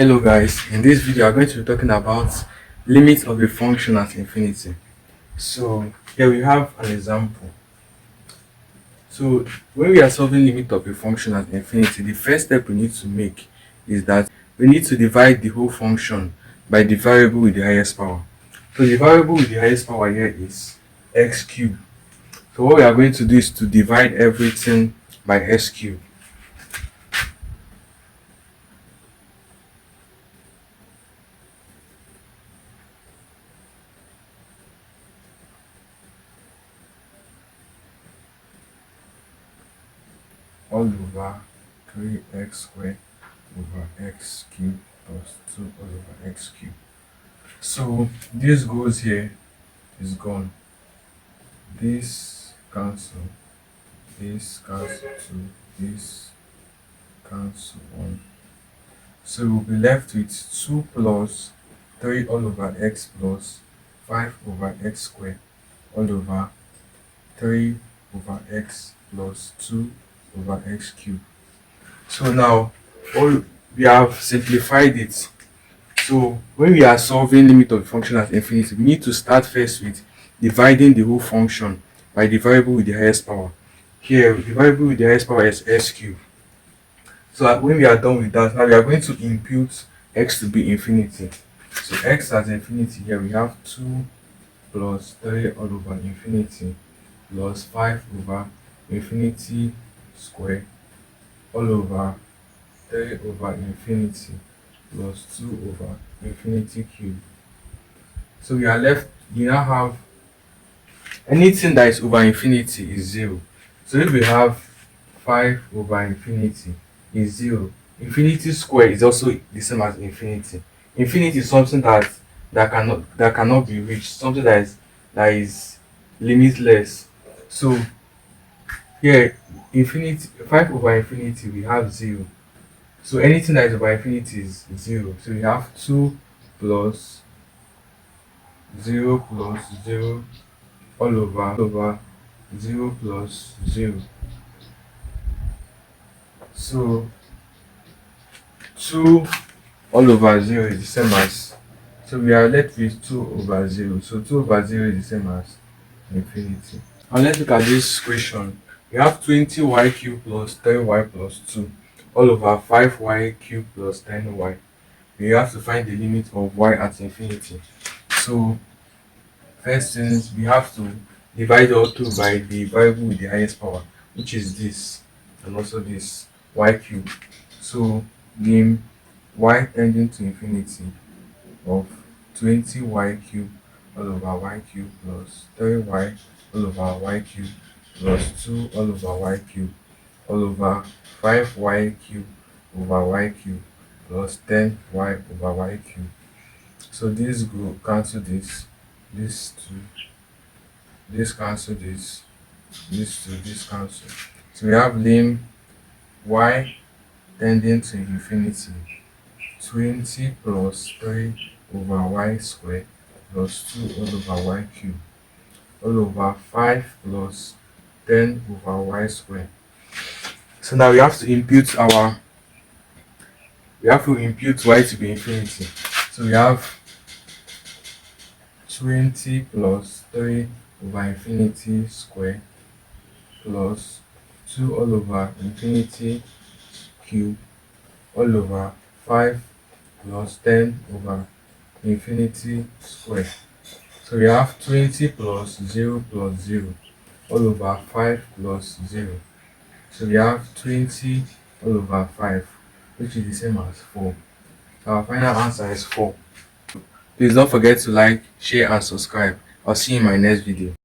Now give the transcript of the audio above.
Hello guys, in this video I'm going to be talking about limits of a function at infinity. So here we have an example. So when we are solving limit of a function at infinity, the first step we need to make is that we need to divide the whole function by the variable with the highest power. So the variable with the highest power here is x cubed. So what we are going to do is to divide everything by x cubed. All over 3x squared over x cubed plus 2 all over x cubed. So this goes here, is gone. This cancel, this cancel 2, this cancel 1. So we'll be left with 2 plus 3 all over x plus 5 over x squared all over 3 over x plus 2 over x cubed. So now we have simplified it. So when we are solving limit of the function at infinity, we need to start first with dividing the whole function by the variable with the highest power. Here, the variable with the highest power is x cubed. So when we are done with that, now we are going to impute x to be infinity. So x as infinity, here we have 2 plus 3 all over infinity plus 5 over infinity square all over 3 over infinity plus 2 over infinity cube. So we are left, we now have anything that is over infinity is 0. So if we have 5 over infinity is 0, infinity square is also the same as infinity. Infinity is something that cannot be reached, something that is limitless. So here, infinity 5 over infinity we have 0. So anything that is over infinity is 0. So we have 2 plus 0 plus 0 all over 0 plus 0. So 2 all over 0 is the same as, so we are left with 2 over 0. So 2 over 0 is the same as infinity. And let's look at this question. We have 20y cubed plus 10y plus 2 all over 5y cubed plus 10y. We have to find the limit of y at infinity. So first things, we have to divide all two by the variable with the highest power, which is this and also this y cubed. So the y tending to infinity of 20y cubed all over y cubed plus 3y all over y cubed plus 2 all over y cubed all over 5y cubed over y cubed plus 10y over y cubed. So this go cancel this 2, this cancel this 2, this cancel. So we have lim y tending to infinity 20 plus 3 over y squared plus 2 all over y cubed all over 5 plus 10 over y squared. So now we have to impute y to be infinity. So we have 20 plus 3 over infinity square plus 2 all over infinity cube all over 5 plus 10 over infinity square. So we have 20 plus 0 plus 0 all over 5 plus 0. So we have 20 all over 5, which is the same as 4. So our final answer is 4. Please don't forget to like, share and subscribe. I'll see you in my next video.